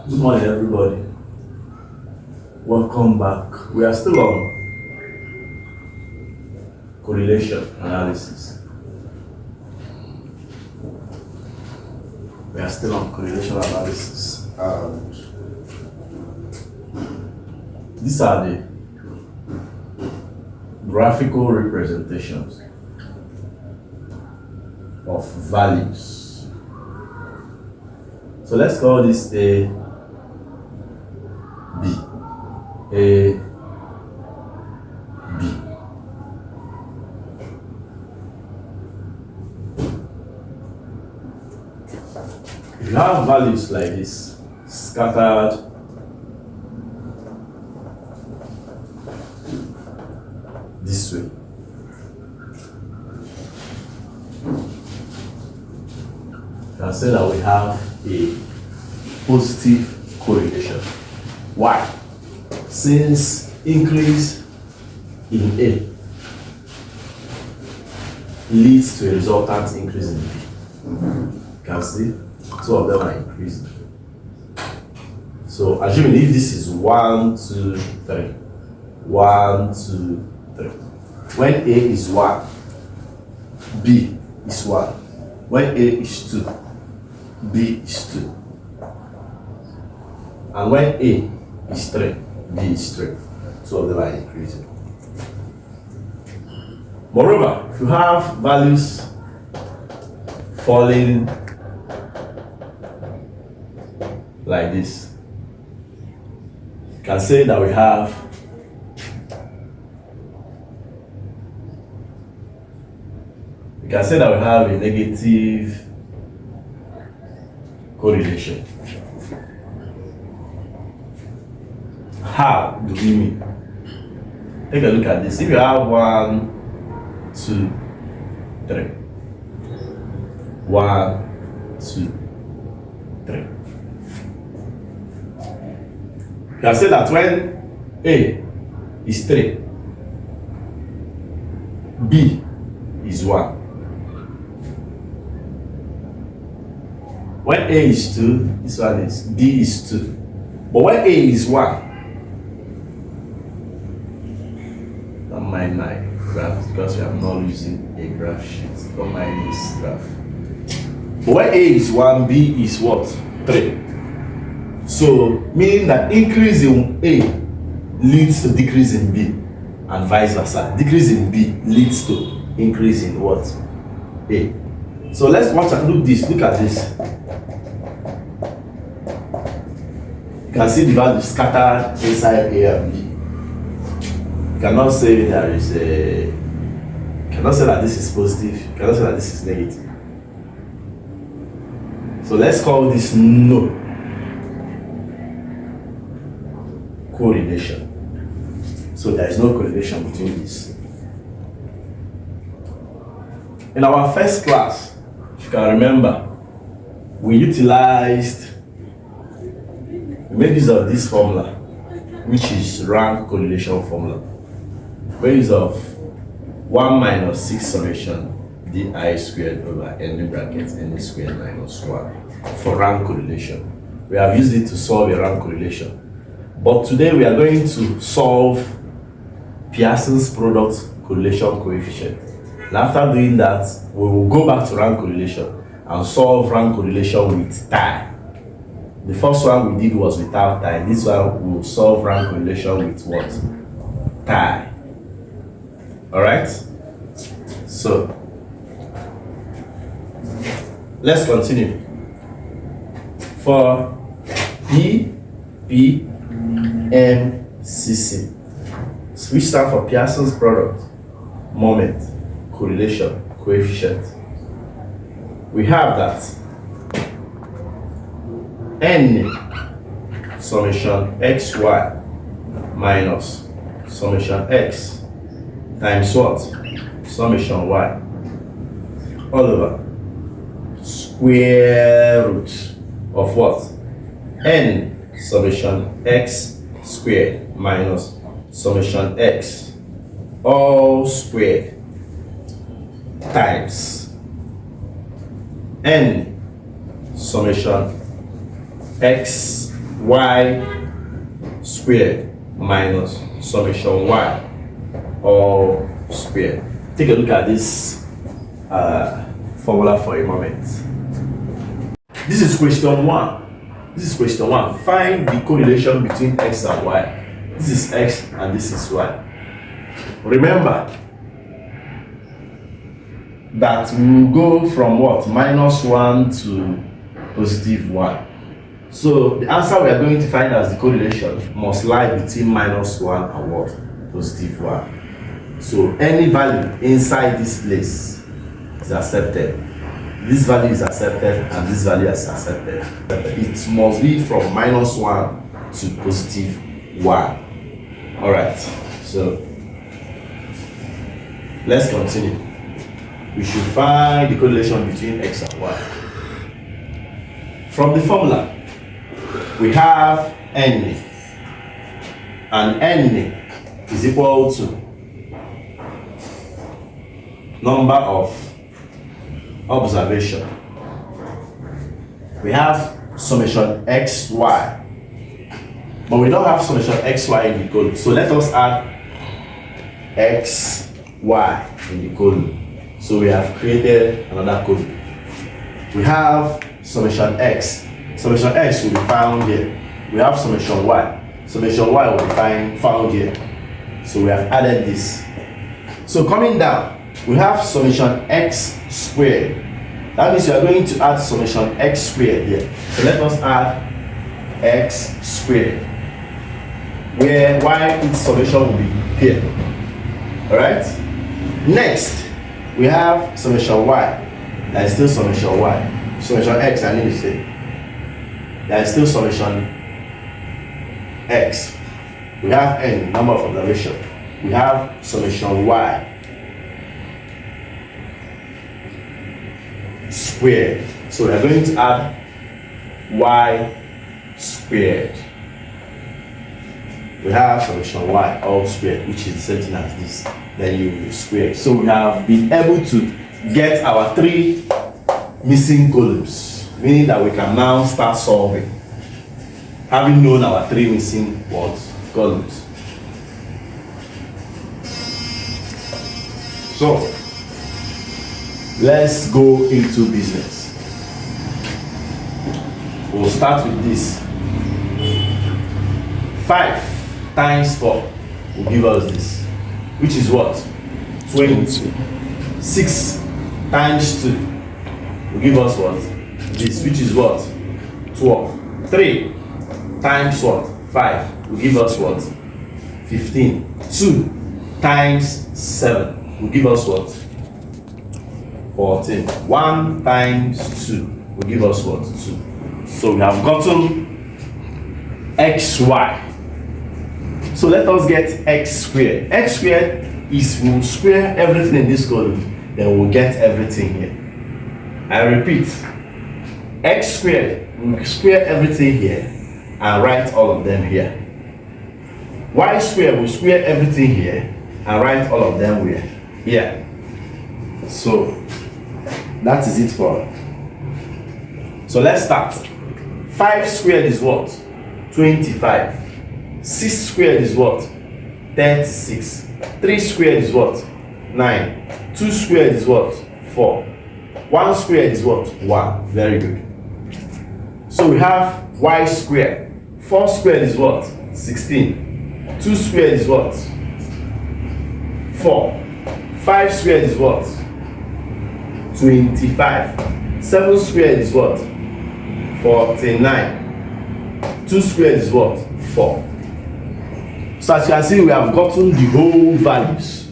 Good morning, everybody. Welcome back. We are still on correlation analysis. And these are the graphical representations of values. So let's call this A, B. A, B. If you have values like this, scattered this way, you can say that we have a positive correlation. Why? Since increase in A leads to a resultant increase in B. You can see two of them are increasing. So assuming if this is 1, 2, 3, 1, 2, 3. When A is 1, B is 1. When A is 2, B is 2. And when A is 3, B is 3. Two of them are increasing. Moreover, if you have values falling like this, you can say that we have a negative correlation. How do we mean? Take a look at this. If you have 1, 2, 3, 1, 2, 3. You can say that when A is 3, B is 1. When A is 2, this one is B is 2. But when A is 1, don't mind my graph because we are not using a graph sheet. Don't mind this graph. But when A is 1, B is what? 3. So meaning that increase in A leads to decrease in B, and vice versa. Decrease in B leads to increase in what? A. So let's watch and look at this. You can see the value scattered inside A and B. You cannot say that this is positive, you cannot say that this is negative. So let's call this no correlation. So there is no correlation between this. In our first class, if you can remember, we made use of this formula, which is rank correlation formula. We use of 1 minus 6 summation di squared over n bracket n squared minus 1 for rank correlation. We have used it to solve a rank correlation. But today we are going to solve Pearson's product correlation coefficient. And after doing that, we will go back to rank correlation and solve rank correlation with tie. The first one we did was without tie. This one we will solve rank correlation with what? Tie. Alright? So, let's continue. For P, P, M, C, C, which stand for Pearson's product, moment, correlation, coefficient, we have that N summation xy minus summation x times what? Summation y all over square root of what? N summation x squared minus summation x all squared times n summation x y squared minus summation y all squared. Take a look at this formula for a moment. This is question 1. This is question 1. Find the correlation between x and y. This is x and this is y. Remember that we will go from what? -1 to +1. So the answer we are going to find as the correlation must lie between -1 and what? +1. So any value inside this place is accepted. This value is accepted and this value is accepted. It must be from -1 to +1. All right, so let's continue. We should find the correlation between x and y. From the formula, we have n, and n is equal to number of observation. We have summation xy, but we don't have summation xy in the column. So let us add xy in the column. So we have created another column. We have summation x. Summation x will be found here. We have summation y. Summation y will be found here. So we have added this. So coming down, we have summation x squared. That means we are going to add summation x squared here. So let us add x squared, where y its summation will be here. Alright? Next, we have summation y. There is still summation y. Summation x, I need to say. There is still summation x. We have n, number of observation. We have summation y squared. So we are going to add y squared. We have summation y all squared, which is the same thing as this. Then you square. So we have been able to get our 3 missing columns, meaning that we can now start solving, having known our 3 missing columns. So let's go into business. We'll start with this. 5 times 4 will give us this, which is what? 20. 6 times 2 will give us what? This, which is what? 12. 3 times what? 5 will give us what? 15. 2 times 7 will give us what? 14. 1 times 2 will give us what? 2. So we have gotten xy. So let us get x squared. X squared is we'll square everything in this column, then we'll get everything here. I repeat, x squared, we'll square everything here and write all of them here. Y squared, we'll square everything here and write all of them here. So that is it for. So let's start. 5 squared is what? 25. 6 squared is what? 36. 3 squared is what? 9. 2 squared is what? 4. 1 squared is what? 1. Very good. So we have y squared. 4 squared is what? 16. 2 squared is what? 4. 5 squared is what? 25. 7 squared is what? 49. 2 squared is what? 4. So as you can see, we have gotten the whole values.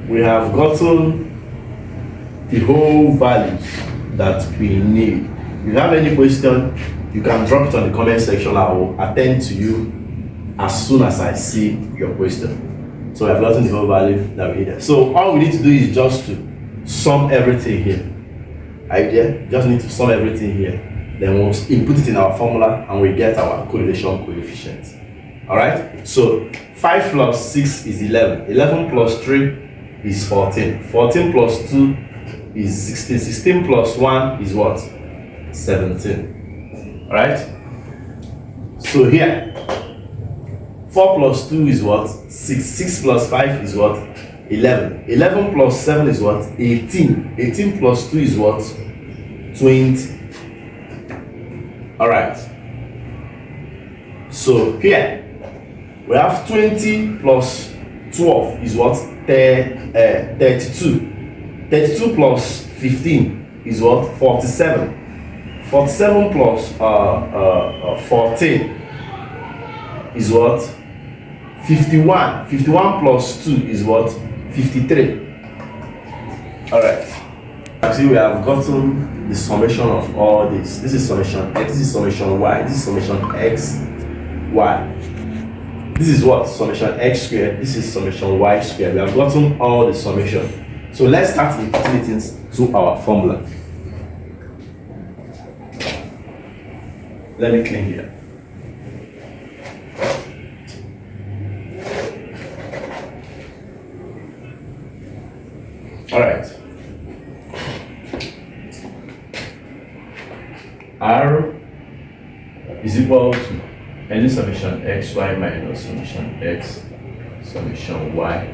We have gotten the whole values that we need. If you have any question, you can drop it on the comment section. I will attend to you as soon as I see your question. So we have gotten the whole value that we needed. So all we need to do is just to sum everything here. Idea? Just need to sum everything here. Then we'll input it in our formula and we get our correlation coefficient. Alright? So 5 plus 6 is 11. 11 plus 3 is 14. 14 plus 2 is 16. 16 plus 1 is what? 17. Alright? So here, 4 plus 2 is what? 6. 6 plus 5 is what? 11. 11 plus 7 is what? 18. 18 plus 2 is what? 20. Alright. So here, we have 20 plus 12 is what? 32. 32 plus 15 is what? 47. 47 plus 14 is what? 51. 51 plus 2 is what? 53. Alright. Actually, we have gotten the summation of all this. This is summation x, this is summation y, this is summation x, y. This is what? Summation x squared, this is summation y squared. We have gotten all the summation. So let's start putting it into our formula. Let me clean here. Alright. R is equal to any summation xy minus summation x summation y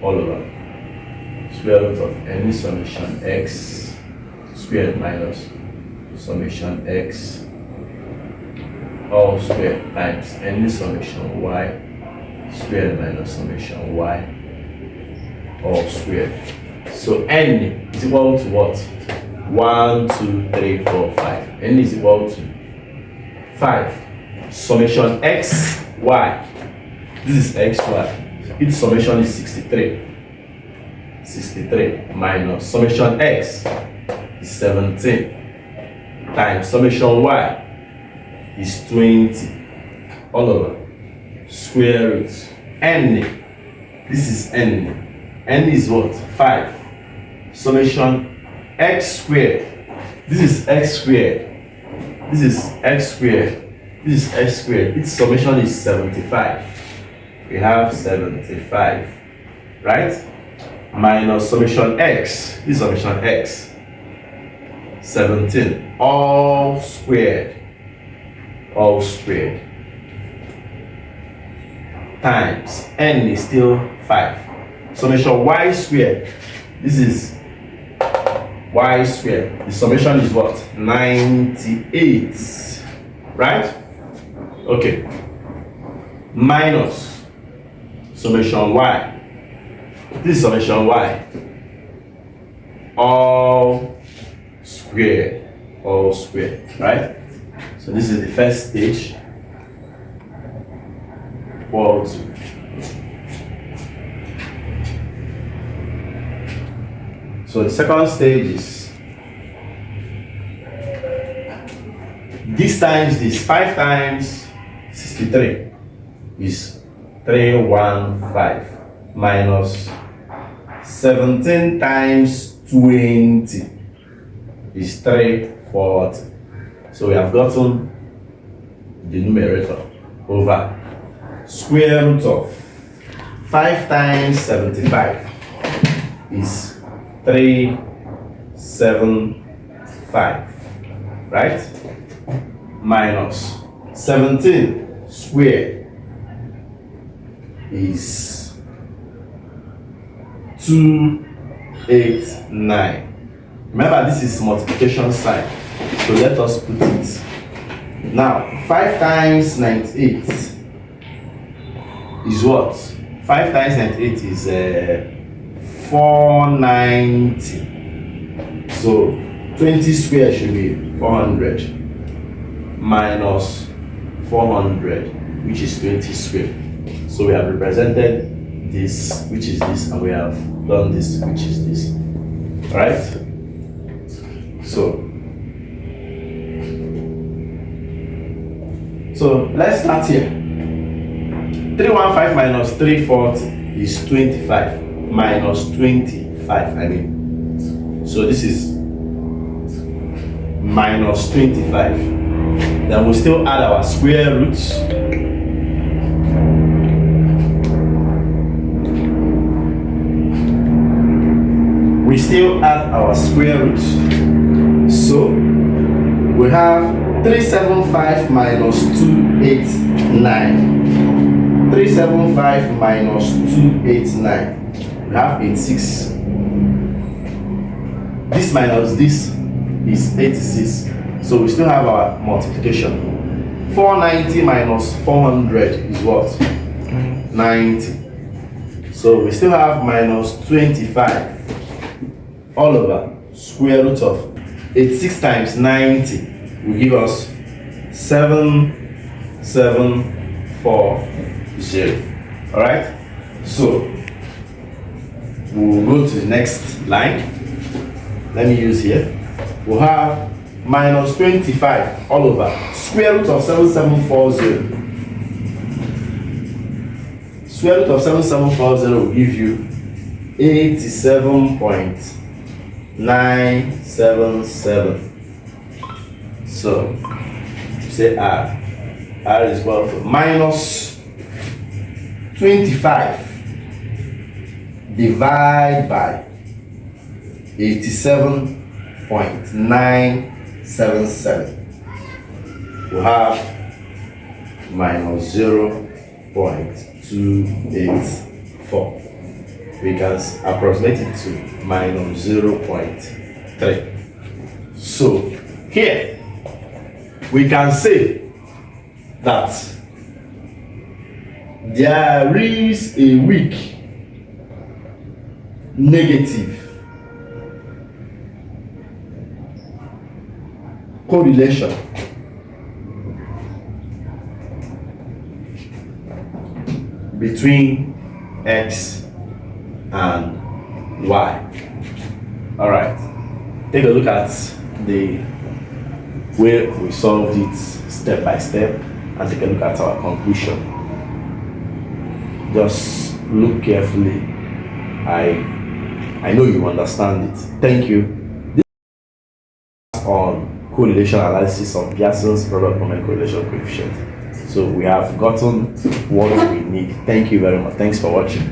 all over square root of any summation x squared minus summation x all squared times any summation y squared minus summation y all squared. So n is equal to what? 1, 2, 3, 4, 5. N is equal to 5. Summation x, y. This is x, y. Its summation is 63. 63 minus summation x is 17 times summation y is 20 all over square root n. This is n. N is what? 5. Summation x squared. This is x squared. This is x squared. This is x squared. Its summation is 75. We have 75, right? Minus summation x. This is summation x. 17. All squared. All squared. Times n is still 5. Summation y squared. This is y squared. The summation is what? 98. Right? Okay. Minus summation y. This is summation y. All squared. All squared. Right? So this is the first stage. Equal to so the second stage is this times this. 5 times 63 is 315 minus 17 times 20 is 340. So we have gotten the numerator over square root of 5 times 75 is 375, right? Minus 17 squared is 289. Remember, this is multiplication sign, so let us put it. Now, 5 times 98 is what? 5 times 98 is 490. So 20 square should be 400 minus 400, which is 20 square. So we have represented this, which is this, and we have done this, which is this. All right? So let's start here. 315 minus 340 is 25 minus 25, I mean. So this is minus 25. Then we still add our square roots. We still add our square roots. So We have 375 minus 289. 375 minus 289. We have 86. This minus this is 86. So we still have our multiplication. 490 minus 400 is what? 90. So we still have minus 25 all over square root of 86 times 90 will give us 7740. All right, so we'll go to the next line. Let me use here. We'll have minus 25 all over square root of 7740. Square root of 7740 will give you 87.977. So say R. R is equal to minus 25 divide by 87.977. We'll have minus 0.284. We can approximate it to minus 0.3. So here we can say that there is a weak negative correlation between X and Y. All right, take a look at the way we solved it step by step and take a look at our conclusion. Just look carefully. I know you understand it. Thank you. This is on correlation analysis of Pearson's product moment correlation coefficient. So we have gotten what we need. Thank you very much. Thanks for watching.